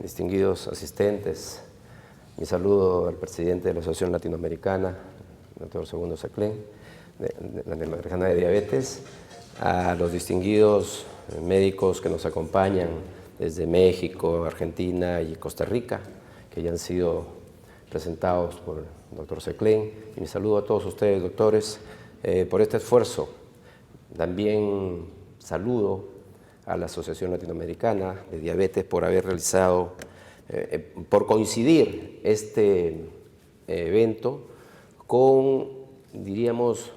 distinguidos asistentes, mi saludo al presidente de la Asociación Latinoamericana, el doctor Segundo Seclen, de la Latinoamericana de Diabetes, a los distinguidos médicos que nos acompañan desde México, Argentina y Costa Rica, que ya han sido presentados por el doctor Seclen, y mi saludo a todos ustedes, doctores, por este esfuerzo. También saludo a la Asociación Latinoamericana de Diabetes por haber realizado, por coincidir este evento con, diríamos,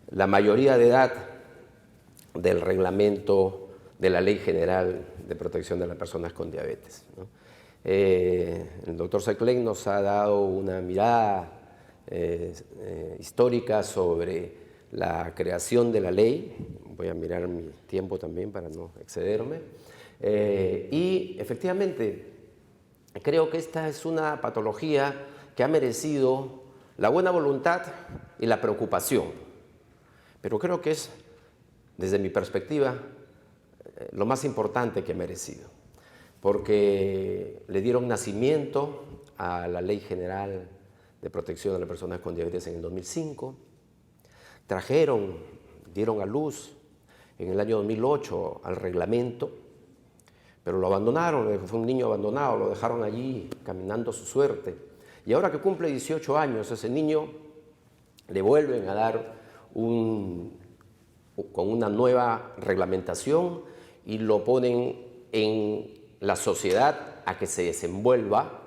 la mayoría de edad del reglamento de la Ley General de Protección de las Personas con Diabetes, ¿no? El doctor Seclen nos ha dado una mirada histórica sobre la creación de la ley. Voy a mirar mi tiempo también para no excederme. Y efectivamente, creo que esta es una patología que ha merecido la buena voluntad y la preocupación. Pero creo que es, desde mi perspectiva, lo más importante que ha merecido. Porque le dieron nacimiento a la Ley General de Protección de las Personas con Diabetes en el 2005. Dieron a luz en el año 2008 al reglamento, pero lo abandonaron, fue un niño abandonado, lo dejaron allí caminando su suerte. Y ahora que cumple 18 años, ese niño le vuelven a dar con una nueva reglamentación y lo ponen en la sociedad a que se desenvuelva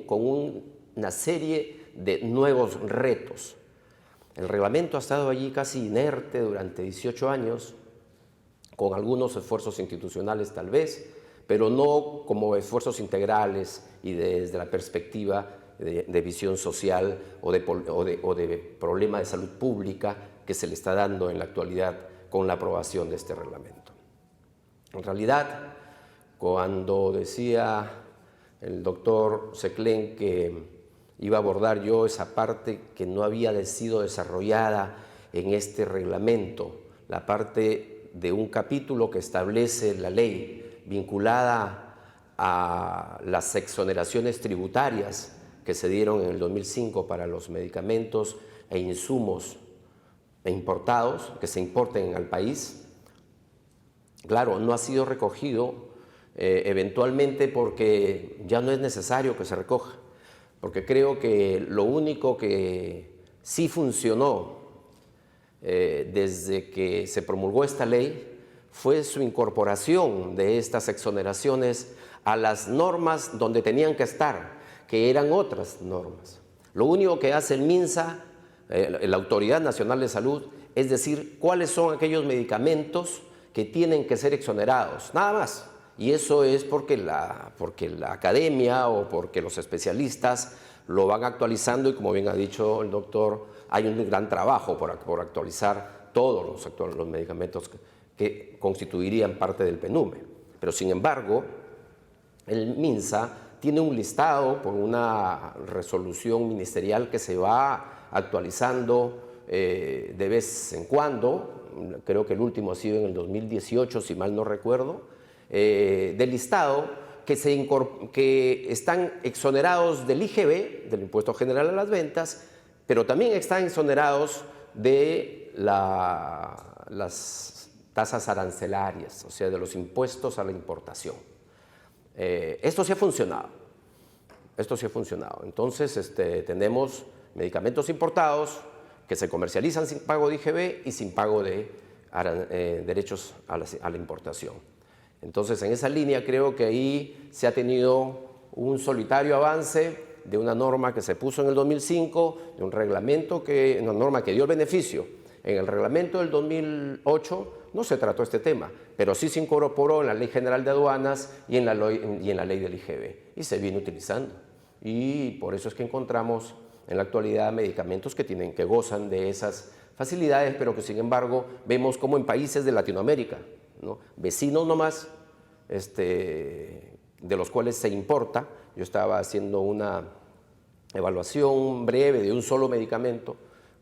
con una serie de nuevos retos. El reglamento ha estado allí casi inerte durante 18 años, con algunos esfuerzos institucionales tal vez, pero no como esfuerzos integrales y desde la perspectiva de visión social o de problema de salud pública que se le está dando en la actualidad con la aprobación de este reglamento. En realidad, cuando decía el doctor Seclen que iba a abordar yo esa parte que no había sido desarrollada en este reglamento, la parte de un capítulo que establece la ley vinculada a las exoneraciones tributarias que se dieron en el 2005 para los medicamentos e insumos importados, que se importen al país. Claro, no ha sido recogido eventualmente porque ya no es necesario que se recoja, porque creo que lo único que sí funcionó desde que se promulgó esta ley fue su incorporación de estas exoneraciones a las normas donde tenían que estar, que eran otras normas. Lo único que hace el MINSA, la Autoridad Nacional de Salud, es decir, cuáles son aquellos medicamentos que tienen que ser exonerados, nada más. Y eso es porque la academia o porque los especialistas lo van actualizando y, como bien ha dicho el doctor, hay un gran trabajo por actualizar todos los medicamentos que constituirían parte del PNUME. Pero, sin embargo, el MINSA tiene un listado por una resolución ministerial que se va actualizando de vez en cuando. Creo que el último ha sido en el 2018, si mal no recuerdo, del listado que están exonerados del IGB, del Impuesto General a las Ventas, pero también están exonerados de las tasas arancelarias, o sea, de los impuestos a la importación. Esto sí ha funcionado. Entonces, tenemos medicamentos importados que se comercializan sin pago de IGB y sin pago de derechos a la importación. Entonces, en esa línea creo que ahí se ha tenido un solitario avance de una norma que se puso en el 2005, de un reglamento una norma que dio el beneficio. En el reglamento del 2008 no se trató este tema, pero sí se incorporó en la Ley General de Aduanas y en la ley del IGB, y se viene utilizando. Y por eso es que encontramos en la actualidad medicamentos que gozan de esas facilidades, pero que sin embargo vemos como en países de Latinoamérica, ¿no? Vecinos nomás, de los cuales se importa. Yo estaba haciendo una evaluación breve de un solo medicamento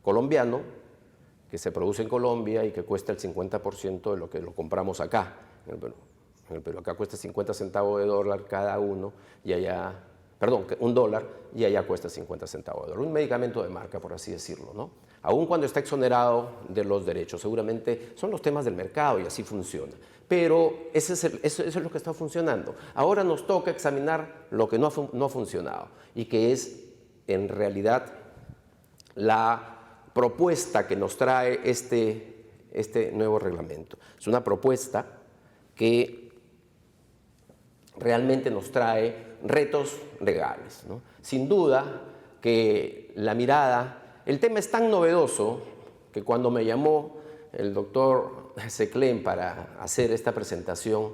colombiano que se produce en Colombia y que cuesta el 50% de lo que lo compramos acá. en el Perú acá cuesta 50 centavos de dólar cada uno, y allá, perdón, $1, y allá cuesta 50 centavos de dólar. Un medicamento de marca, por así decirlo, ¿no? Aun cuando está exonerado de los derechos. Seguramente son los temas del mercado y así funciona. Pero eso es lo que está funcionando. Ahora nos toca examinar lo que no ha funcionado y que es, en realidad, la propuesta que nos trae este nuevo reglamento. Es una propuesta que realmente nos trae retos legales, ¿no? Sin duda que la mirada, el tema es tan novedoso que cuando me llamó el doctor Seclen para hacer esta presentación,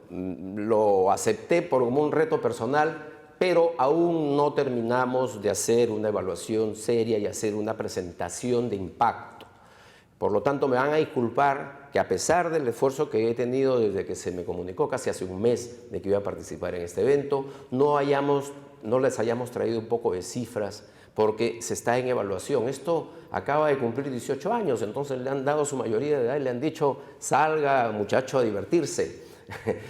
lo acepté como un reto personal, pero aún no terminamos de hacer una evaluación seria y hacer una presentación de impacto. Por lo tanto, me van a disculpar que a pesar del esfuerzo que he tenido desde que se me comunicó casi hace un mes de que iba a participar en este evento, no les hayamos traído un poco de cifras porque se está en evaluación. Esto acaba de cumplir 18 años, entonces le han dado su mayoría de edad y le han dicho, salga muchacho a divertirse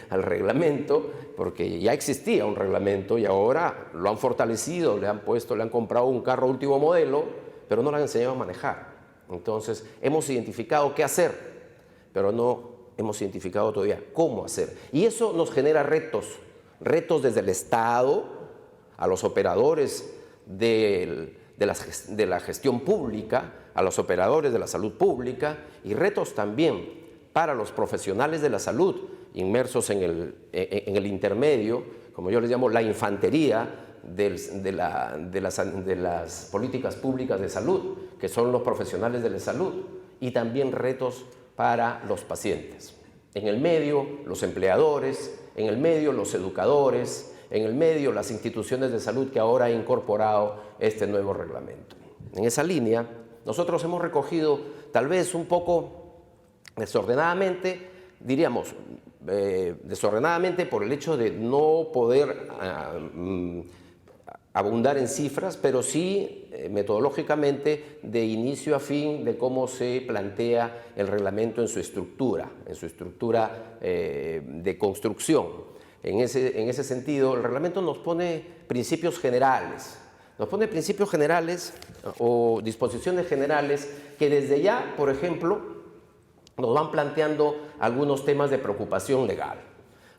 al reglamento, porque ya existía un reglamento y ahora lo han fortalecido, le han comprado un carro último modelo, pero no le han enseñado a manejar. Entonces, hemos identificado qué hacer, pero no hemos identificado todavía cómo hacer. Y eso nos genera retos desde el Estado a los operadores de la gestión pública, a los operadores de la salud pública, y retos también para los profesionales de la salud inmersos en el intermedio, como yo les llamo la infantería de las políticas públicas de salud, que son los profesionales de la salud, y también retos para los pacientes. En el medio, los empleadores, en el medio, los educadores, en el medio, las instituciones de salud que ahora han incorporado este nuevo reglamento. En esa línea, nosotros hemos recogido, tal vez un poco desordenadamente, diríamos, desordenadamente por el hecho de no poder abundar en cifras, pero sí metodológicamente de inicio a fin de cómo se plantea el reglamento en su estructura de construcción. En ese sentido, el reglamento nos pone principios generales, o disposiciones generales que desde ya, por ejemplo, nos van planteando algunos temas de preocupación legal,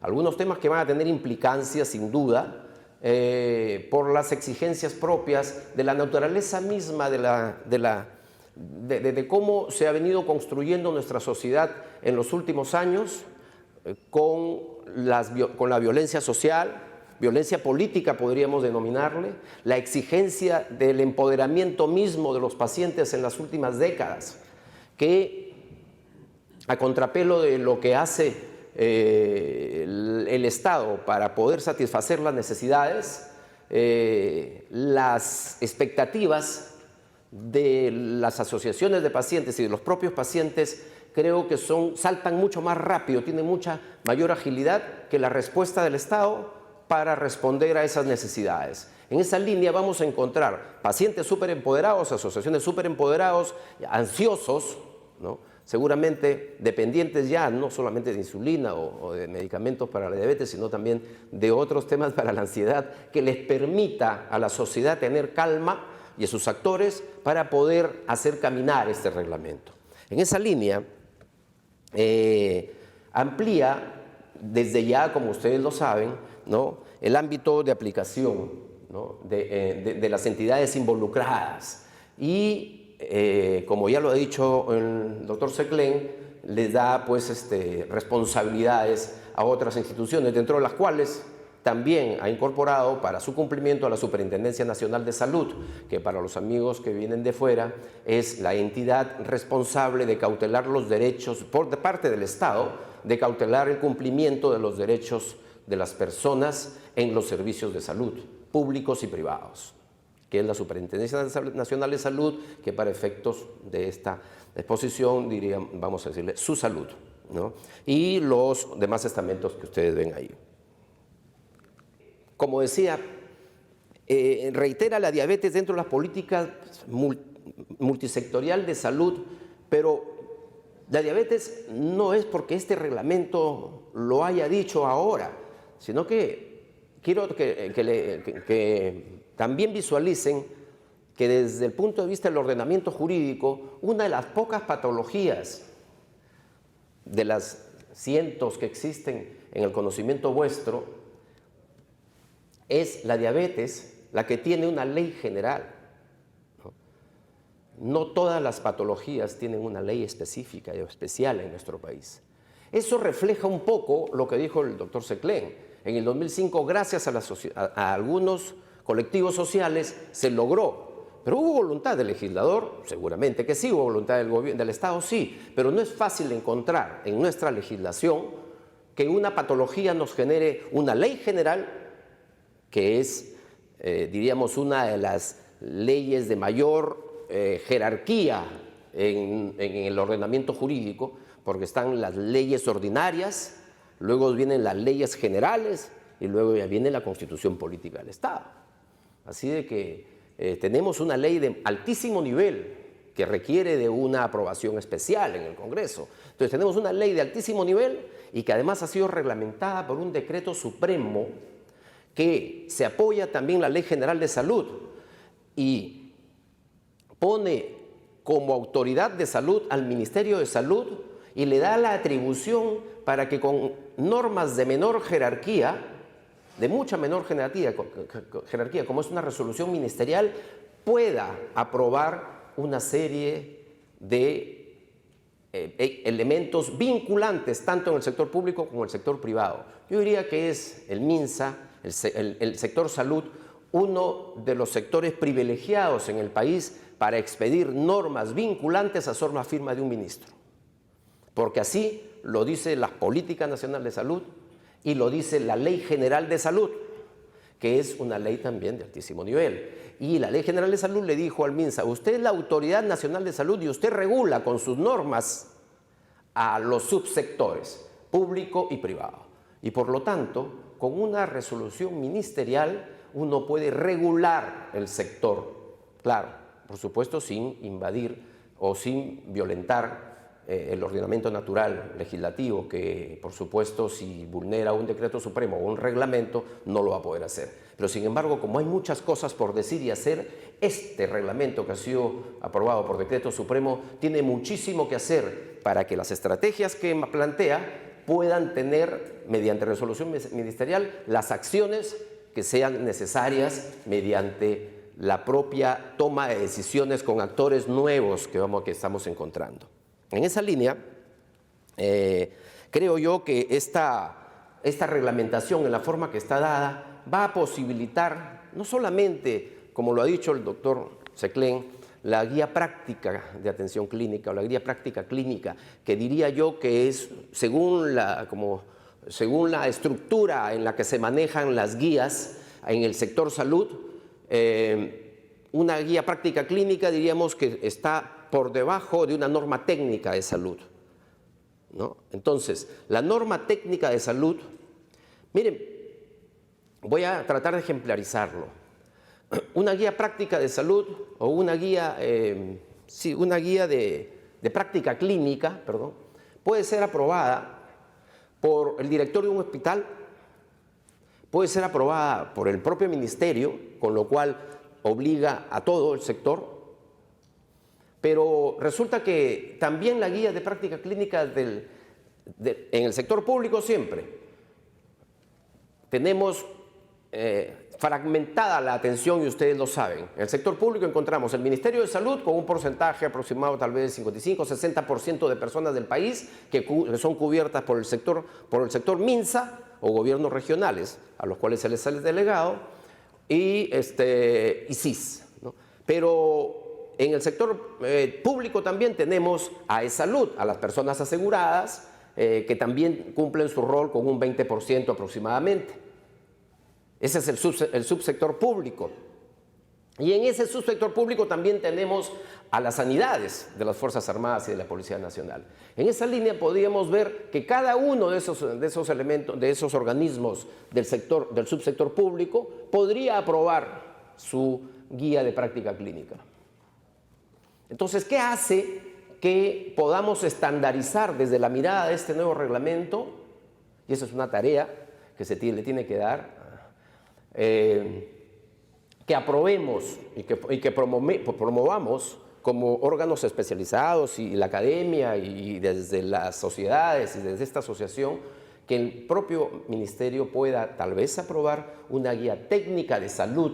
algunos temas que van a tener implicancias sin duda por las exigencias propias de la naturaleza misma de cómo se ha venido construyendo nuestra sociedad en los últimos años con la violencia social, violencia política podríamos denominarle, la exigencia del empoderamiento mismo de los pacientes en las últimas décadas, que a contrapelo de lo que hace el Estado para poder satisfacer las necesidades, las expectativas de las asociaciones de pacientes y de los propios pacientes creo que saltan mucho más rápido, tienen mucha mayor agilidad que la respuesta del Estado para responder a esas necesidades. En esa línea vamos a encontrar pacientes súper empoderados, asociaciones súper empoderados, ansiosos, ¿no? Seguramente dependientes ya no solamente de insulina o de medicamentos para la diabetes, sino también de otros temas para la ansiedad, que les permita a la sociedad tener calma y a sus actores para poder hacer caminar este reglamento. En esa línea, amplía desde ya, como ustedes lo saben, ¿no?, el ámbito de aplicación, ¿no?, de las entidades involucradas y como ya lo ha dicho el doctor Seclen, les da pues responsabilidades a otras instituciones, dentro de las cuales también ha incorporado para su cumplimiento a la Superintendencia Nacional de Salud, que para los amigos que vienen de fuera es la entidad responsable de cautelar los derechos, por parte del Estado, de cautelar el cumplimiento de los derechos de las personas en los servicios de salud, públicos y privados, que es la Superintendencia Nacional de Salud, que para efectos de esta exposición, vamos a decirle, su salud, ¿no?, y los demás estamentos que ustedes ven ahí. Como decía, reitera la diabetes dentro de las políticas multisectorial de salud, pero La diabetes no es porque este reglamento lo haya dicho ahora, sino que quiero que también visualicen que desde el punto de vista del ordenamiento jurídico, una de las pocas patologías de las cientos que existen en el conocimiento vuestro es la diabetes, la que tiene una ley general. No todas las patologías tienen una ley específica y especial en nuestro país. Eso refleja un poco lo que dijo el doctor Seclén. En el 2005, gracias a algunos colectivos sociales, se logró. Pero hubo voluntad del legislador, seguramente que sí, hubo voluntad del Estado, sí, pero no es fácil encontrar en nuestra legislación que una patología nos genere una ley general, que es, diríamos, una de las leyes de mayor jerarquía en el ordenamiento jurídico, porque están las leyes ordinarias, luego vienen las leyes generales y luego ya viene la Constitución Política del Estado. Así de que tenemos una ley de altísimo nivel que requiere de una aprobación especial en el Congreso. Entonces tenemos una ley de altísimo nivel y que además ha sido reglamentada por un decreto supremo que se apoya también la Ley General de Salud y pone como autoridad de salud al Ministerio de Salud y le da la atribución para que con normas de menor jerarquía, de mucha menor jerarquía, como es una resolución ministerial, pueda aprobar una serie de elementos vinculantes tanto en el sector público como en el sector privado. Yo diría que es el MINSA, el sector salud, uno de los sectores privilegiados en el país para expedir normas vinculantes a sola firma de un ministro. Porque así lo dice la Política Nacional de Salud y lo dice la Ley General de Salud, que es una ley también de altísimo nivel. Y la Ley General de Salud le dijo al MINSA, usted es la Autoridad Nacional de Salud y usted regula con sus normas a los subsectores, público y privado. Y por lo tanto, con una resolución ministerial, uno puede regular el sector. Claro, por supuesto, sin invadir o sin violentar el ordenamiento natural legislativo, que por supuesto si vulnera un decreto supremo o un reglamento no lo va a poder hacer. Pero sin embargo, como hay muchas cosas por decir y hacer, este reglamento que ha sido aprobado por decreto supremo tiene muchísimo que hacer para que las estrategias que plantea puedan tener, mediante resolución ministerial, las acciones que sean necesarias mediante la propia toma de decisiones con actores nuevos que estamos encontrando. En esa línea, creo yo que esta reglamentación en la forma que está dada va a posibilitar, no solamente, como lo ha dicho el doctor Seclén, la guía práctica de atención clínica o la guía práctica clínica, que diría yo que es, según la estructura en la que se manejan las guías en el sector salud, una guía práctica clínica diríamos que está por debajo de una norma técnica de salud, ¿no? Entonces, la norma técnica de salud, miren, voy a tratar de ejemplarizarlo. Una guía práctica de salud o una guía, una guía de práctica clínica, perdón, puede ser aprobada por el director de un hospital, puede ser aprobada por el propio ministerio, con lo cual obliga a todo el sector. Pero resulta que también la guía de práctica clínica en el sector público siempre tenemos fragmentada la atención y ustedes lo saben. En el sector público encontramos el Ministerio de Salud con un porcentaje aproximado tal vez 55-60% de personas del país que son cubiertas por el sector MINSA o gobiernos regionales a los cuales se les sale delegado y SIS, ¿no? Pero en el sector público también tenemos a E-Salud, a las personas aseguradas, que también cumplen su rol con un 20% aproximadamente. Ese es el subsector público. Y en ese subsector público también tenemos a las sanidades de las Fuerzas Armadas y de la Policía Nacional. En esa línea podríamos ver que cada uno de esos elementos, de esos organismos del subsector público, podría aprobar su guía de práctica clínica. Entonces, ¿qué hace que podamos estandarizar desde la mirada de este nuevo reglamento, y esa es una tarea que le tiene que dar, que aprobemos y que promovamos como órganos especializados y la academia y desde las sociedades y desde esta asociación, que el propio ministerio pueda tal vez aprobar una guía técnica de salud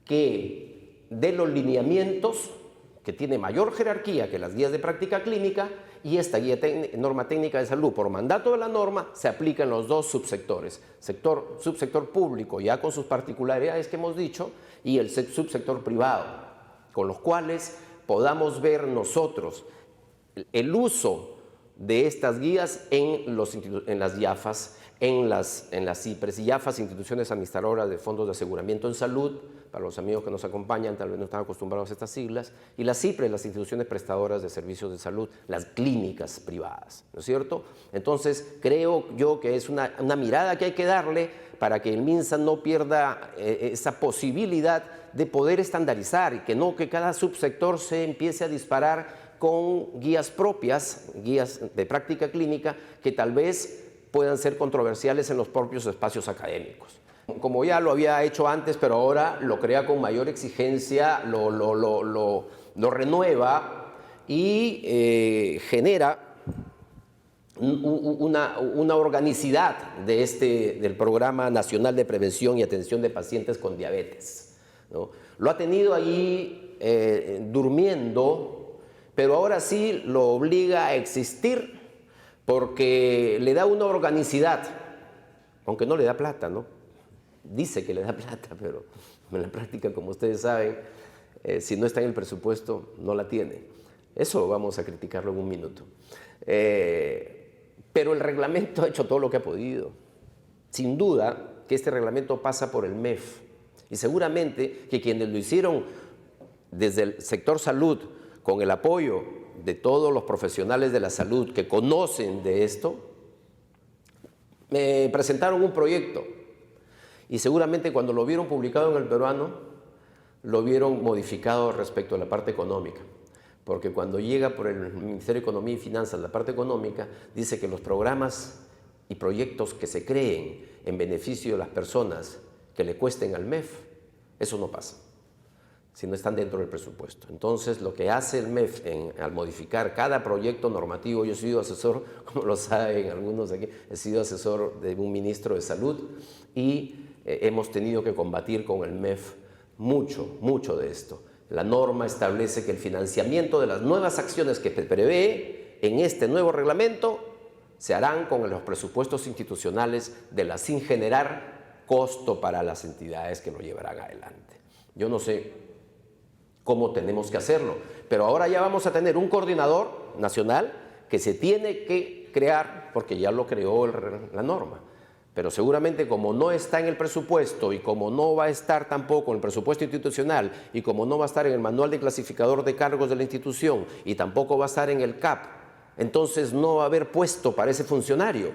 que dé los lineamientos, que tiene mayor jerarquía que las guías de práctica clínica, y esta norma técnica de salud, por mandato de la norma, se aplica en los dos subsectores, subsector público, ya con sus particularidades que hemos dicho, y el subsector privado, con los cuales podamos ver nosotros el uso de estas guías en las IAFAS, en las IPRES y IAFAS, instituciones administradoras de fondos de aseguramiento en salud, para los amigos que nos acompañan, tal vez no están acostumbrados a estas siglas, y las IPRES, las instituciones prestadoras de servicios de salud, las clínicas privadas, ¿no es cierto? Entonces, creo yo que es una mirada que hay que darle para que el MINSA no pierda esa posibilidad de poder estandarizar y que cada subsector se empiece a disparar con guías propias, guías de práctica clínica, que tal vez puedan ser controversiales en los propios espacios académicos. Como ya lo había hecho antes, pero ahora lo crea con mayor exigencia, lo renueva y genera una organicidad del Programa Nacional de Prevención y Atención de Pacientes con Diabetes, ¿no? Lo ha tenido ahí durmiendo, pero ahora sí lo obliga a existir porque le da una organicidad, aunque no le da plata, ¿no? Dice que le da plata, pero en la práctica, como ustedes saben, si no está en el presupuesto, no la tiene. Eso vamos a criticarlo en un minuto. Pero el reglamento ha hecho todo lo que ha podido. Sin duda que este reglamento pasa por el MEF. Y seguramente que quienes lo hicieron desde el sector salud, con el apoyo de todos los profesionales de la salud que conocen de esto, me presentaron un proyecto. Y seguramente cuando lo vieron publicado en El Peruano, lo vieron modificado respecto a la parte económica. Porque cuando llega por el Ministerio de Economía y Finanzas la parte económica, dice que los programas y proyectos que se creen en beneficio de las personas que le cuesten al MEF, eso no pasa, si no están dentro del presupuesto. Entonces, lo que hace el MEF al modificar cada proyecto normativo, yo he sido asesor, como lo saben algunos de aquí, he sido asesor de un ministro de Salud y hemos tenido que combatir con el MEF mucho de esto. La norma establece que el financiamiento de las nuevas acciones que prevé en este nuevo reglamento se harán con los presupuestos institucionales sin generar costo para las entidades que lo llevarán adelante. Yo no sé cómo tenemos que hacerlo, pero ahora ya vamos a tener un coordinador nacional que se tiene que crear, porque ya lo creó la norma. Pero seguramente como no está en el presupuesto y como no va a estar tampoco en el presupuesto institucional y como no va a estar en el manual de clasificador de cargos de la institución y tampoco va a estar en el CAP, entonces no va a haber puesto para ese funcionario.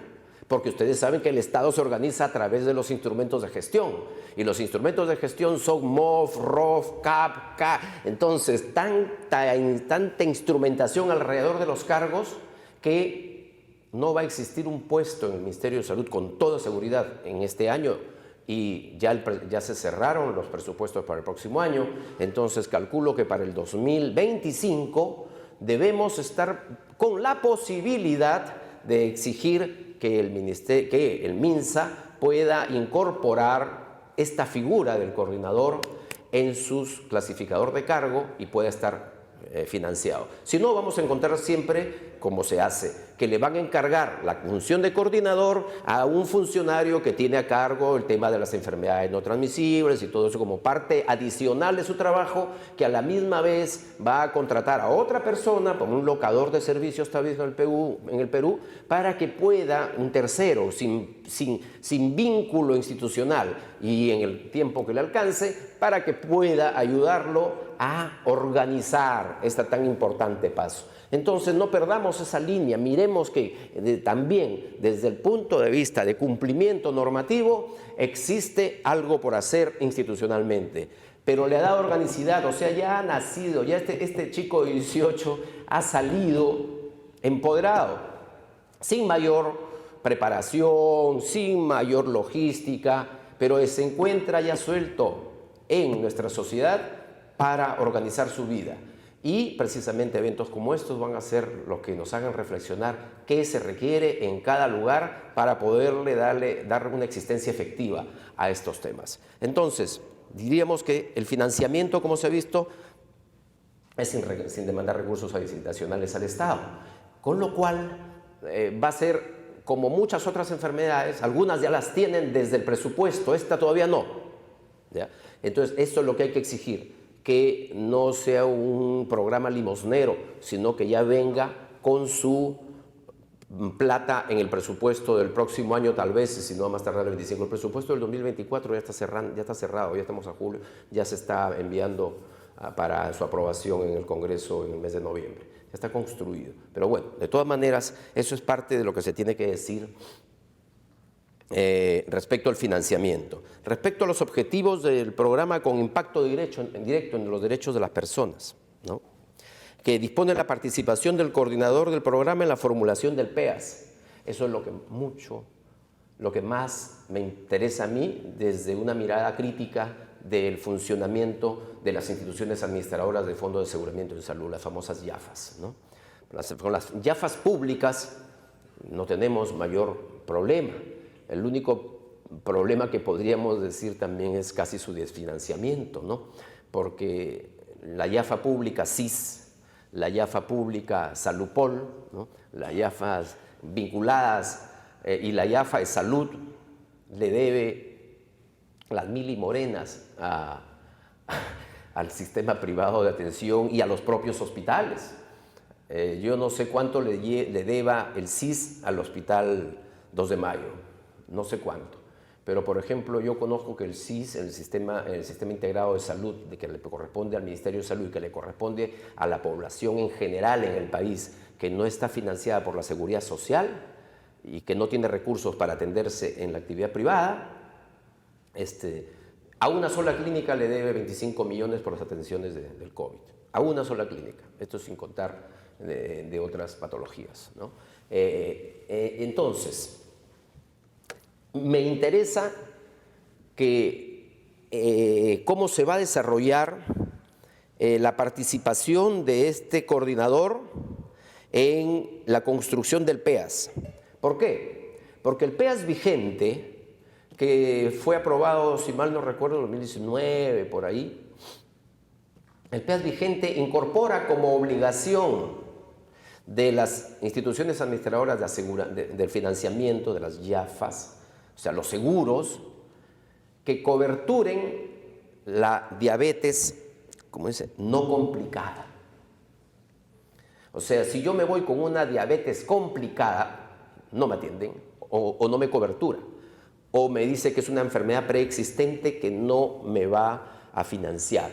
Porque ustedes saben que el Estado se organiza a través de los instrumentos de gestión. Y los instrumentos de gestión son MOF, ROF, CAP, CA. Entonces, tanta instrumentación alrededor de los cargos que no va a existir un puesto en el Ministerio de Salud con toda seguridad en este año y ya se cerraron los presupuestos para el próximo año. Entonces calculo que para el 2025 debemos estar con la posibilidad de exigir que el MINSA pueda incorporar esta figura del coordinador en su clasificador de cargo y pueda estar financiado. Si no, vamos a encontrar siempre, como se hace, que le van a encargar la función de coordinador a un funcionario que tiene a cargo el tema de las enfermedades no transmisibles y todo eso como parte adicional de su trabajo, que a la misma vez va a contratar a otra persona, como un locador de servicios establecido en el Perú, para que pueda, un tercero, sin vínculo institucional y en el tiempo que le alcance, para que pueda ayudarlo a organizar este tan importante paso. Entonces no perdamos esa línea, miremos que también desde el punto de vista de cumplimiento normativo existe algo por hacer institucionalmente. pero le ha dado organicidad, o sea, ya ha nacido, ya este chico de 18 ha salido empoderado, sin mayor preparación, sin mayor logística, pero se encuentra ya suelto en nuestra sociedad para organizar su vida. Y precisamente eventos como estos van a ser los que nos hagan reflexionar qué se requiere en cada lugar para poderle dar una existencia efectiva a estos temas. Entonces, diríamos que el financiamiento, como se ha visto, es sin demandar recursos adicionales al Estado, con lo cual va a ser como muchas otras enfermedades, algunas ya las tienen desde el presupuesto, esta todavía no, ¿ya? Entonces, esto es lo que hay que exigir, que no sea un programa limosnero, sino que ya venga con su plata en el presupuesto del próximo año, tal vez, si no más tardar el 25. El presupuesto del 2024 ya está cerrado, ya estamos a julio, ya se está enviando para su aprobación en el Congreso en el mes de noviembre. Ya está construido. Pero bueno, de todas maneras, eso es parte de lo que se tiene que decir respecto al financiamiento. Respecto a los objetivos del programa con impacto directo en los derechos de las personas, ¿no?, que dispone la participación del coordinador del programa en la formulación del PEAS. Eso es lo que más me interesa a mí desde una mirada crítica del funcionamiento de las instituciones administradoras del Fondo de Aseguramiento en Salud, las famosas IAFAS, ¿no? Con las IAFAS públicas no tenemos mayor problema. El único problema que podríamos decir también es casi su desfinanciamiento, ¿no? Porque la IAFA pública SIS, la IAFA pública Salupol, ¿no?, las IAFAs vinculadas y la IAFA de Salud le debe las mil y morenas al sistema privado de atención y a los propios hospitales. Yo no sé cuánto le deba el SIS al Hospital 2 de Mayo, no sé cuánto. Pero, por ejemplo, yo conozco que el SIS, el Sistema Integrado de Salud, de que le corresponde al Ministerio de Salud y que le corresponde a la población en general en el país, que no está financiada por la Seguridad Social y que no tiene recursos para atenderse en la actividad privada, a una sola clínica le debe 25 millones por las atenciones del COVID. A una sola clínica. Esto sin contar de otras patologías, ¿no? Entonces, me interesa que cómo se va a desarrollar la participación de este coordinador en la construcción del PEAS. ¿Por qué? Porque el PEAS vigente, que fue aprobado, si mal no recuerdo, en 2019, por ahí, el PEAS vigente incorpora como obligación de las instituciones administradoras del financiamiento, de las IAFAS, o sea, los seguros, que coberturen la diabetes, ¿cómo dice?, no complicada. O sea, si yo me voy con una diabetes complicada, no me atienden o no me cobertura. O me dice que es una enfermedad preexistente que no me va a financiar.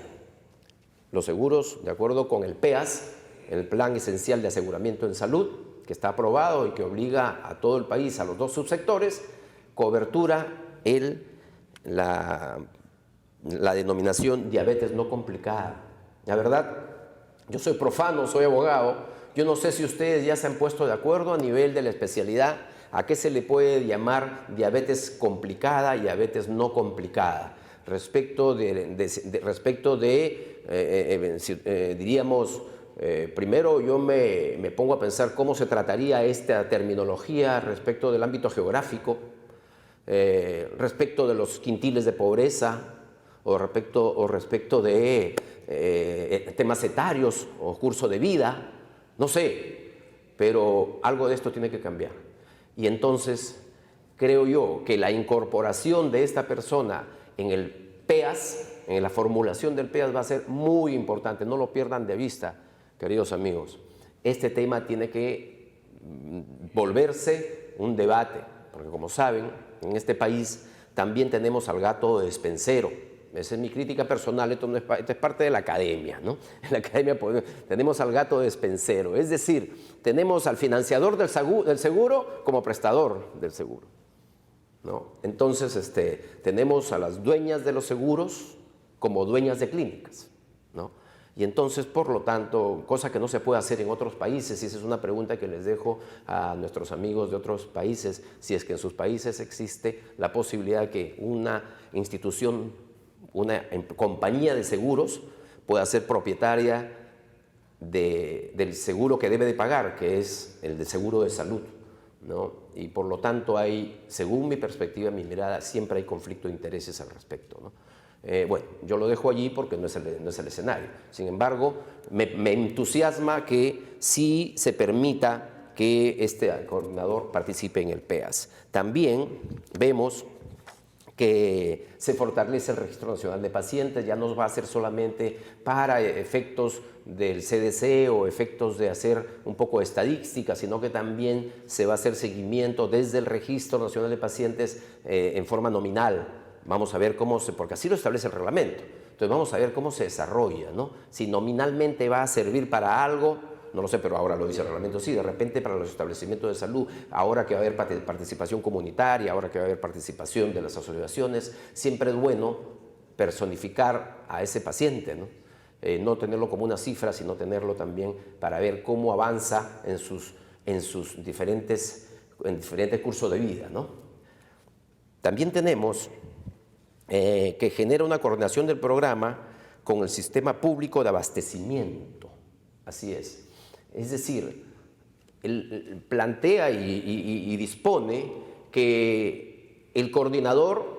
Los seguros, de acuerdo con el PEAS, el Plan Esencial de Aseguramiento en Salud, que está aprobado y que obliga a todo el país, a los dos subsectores, cobertura la denominación diabetes no complicada. La verdad, yo soy profano, soy abogado, yo no sé si ustedes ya se han puesto de acuerdo a nivel de la especialidad a qué se le puede llamar diabetes complicada y diabetes no complicada. Respecto de diríamos, primero yo me pongo a pensar cómo se trataría esta terminología respecto del ámbito geográfico, respecto de los quintiles de pobreza o respecto de temas etarios o curso de vida, no sé, pero algo de esto tiene que cambiar. Y entonces creo yo que la incorporación de esta persona en el PEAS, en la formulación del PEAS, va a ser muy importante. No lo pierdan de vista, queridos amigos. Este tema tiene que volverse un debate, porque como saben, en este país también tenemos al gato despensero. Esa es mi crítica personal, esto es parte de la academia, ¿no? En la academia tenemos al gato despensero, es decir, tenemos al financiador del seguro como prestador del seguro, ¿no? Entonces tenemos a las dueñas de los seguros como dueñas de clínicas, ¿no? Y entonces, por lo tanto, cosa que no se puede hacer en otros países, y esa es una pregunta que les dejo a nuestros amigos de otros países, si es que en sus países existe la posibilidad de que una institución, una compañía de seguros pueda ser propietaria del seguro que debe de pagar, que es el de seguro de salud, ¿no? Y por lo tanto hay, según mi perspectiva, mi mirada, siempre hay conflicto de intereses al respecto, ¿no? Bueno, yo lo dejo allí porque no es el escenario. Sin embargo, me entusiasma que sí se permita que este coordinador participe en el PEAS. También vemos que se fortalece el Registro Nacional de Pacientes, ya no va a ser solamente para efectos del CDC o efectos de hacer un poco de estadística, sino que también se va a hacer seguimiento desde el Registro Nacional de Pacientes en forma nominal. Vamos a ver cómo porque así lo establece el reglamento. Entonces vamos a ver cómo se desarrolla, ¿no? Si nominalmente va a servir para algo, no lo sé, pero ahora lo dice el reglamento, sí, de repente para los establecimientos de salud, ahora que va a haber participación comunitaria, ahora que va a haber participación de las asociaciones, siempre es bueno personificar a ese paciente, ¿no? No tenerlo como una cifra, sino tenerlo también para ver cómo avanza en sus diferentes cursos de vida, ¿no? También tenemos que genera una coordinación del programa con el sistema público de abastecimiento. Así es. Es decir, él plantea y dispone que el coordinador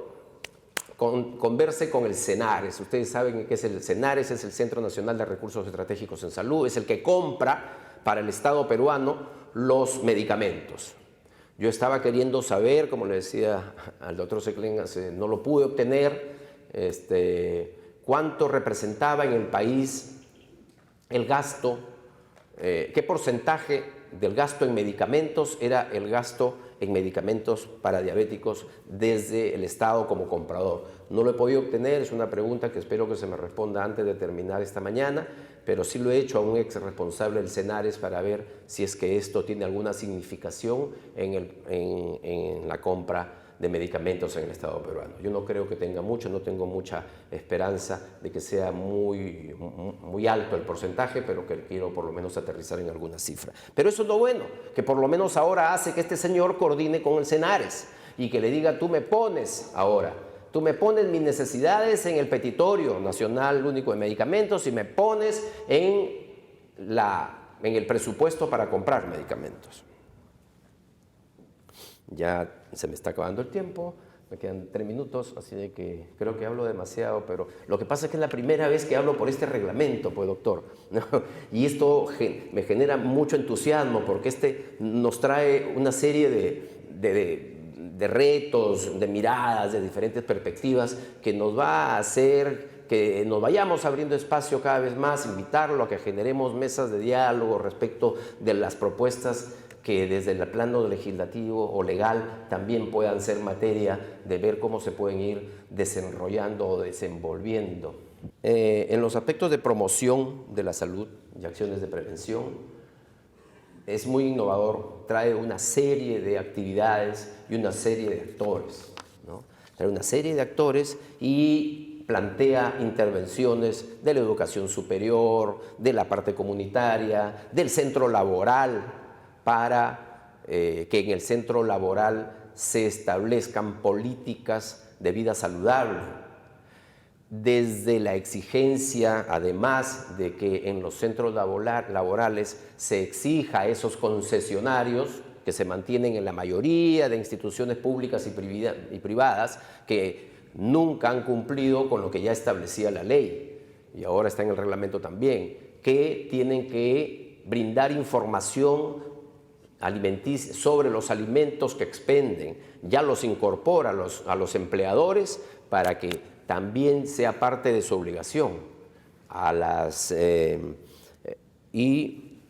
converse con el CENARES. Ustedes saben qué es el CENARES, es el Centro Nacional de Recursos Estratégicos en Salud, es el que compra para el Estado peruano los medicamentos. Yo estaba queriendo saber, como le decía al doctor Seclen, no lo pude obtener, cuánto representaba en el país el gasto, qué porcentaje del gasto en medicamentos era el gasto en medicamentos para diabéticos desde el Estado como comprador. No lo he podido obtener, es una pregunta que espero que se me responda antes de terminar esta mañana, pero sí lo he hecho a un ex responsable del CENARES para ver si es que esto tiene alguna significación en la compra de medicamentos en el Estado peruano. Yo no creo que tenga mucho, no tengo mucha esperanza de que sea muy alto el porcentaje, pero que quiero por lo menos aterrizar en alguna cifra. Pero eso es lo bueno, que por lo menos ahora hace que este señor coordine con el CENARES y que le diga, tú me pones mis necesidades en el petitorio nacional único de medicamentos y me pones en el presupuesto para comprar medicamentos. Ya se me está acabando el tiempo, me quedan 3 minutos, así de que creo que hablo demasiado, pero lo que pasa es que es la primera vez que hablo por este reglamento, pues doctor, ¿no? Y esto me genera mucho entusiasmo porque nos trae una serie de retos, de miradas, de diferentes perspectivas que nos va a hacer que nos vayamos abriendo espacio cada vez más, invitarlo a que generemos mesas de diálogo respecto de las propuestas que desde el plano legislativo o legal también puedan ser materia de ver cómo se pueden ir desarrollando o desenvolviendo. En los aspectos de promoción de la salud y acciones de prevención, es muy innovador, trae una serie de actividades y una serie de actores, ¿no? Trae una serie de actores y plantea intervenciones de la educación superior, de la parte comunitaria, del centro laboral, para que en el centro laboral se establezcan políticas de vida saludable, desde la exigencia, además de que en los centros laborales se exija a esos concesionarios que se mantienen en la mayoría de instituciones públicas y privadas que nunca han cumplido con lo que ya establecía la ley, y ahora está en el reglamento también, que tienen que brindar información alimenticia sobre los alimentos que expenden, ya los incorpora a los empleadores para que también sea parte de su obligación y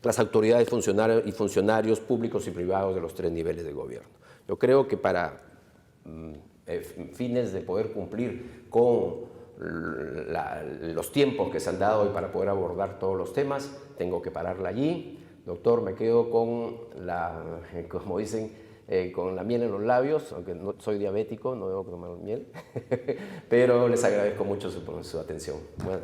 las autoridades y funcionarios públicos y privados de los 3 niveles de gobierno. Yo creo que para fines de poder cumplir con los tiempos que se han dado y para poder abordar todos los temas, tengo que pararla allí. Doctor, me quedo con como dicen, con la miel en los labios, aunque no soy diabético, no debo tomar miel, pero les agradezco mucho su atención. Bueno.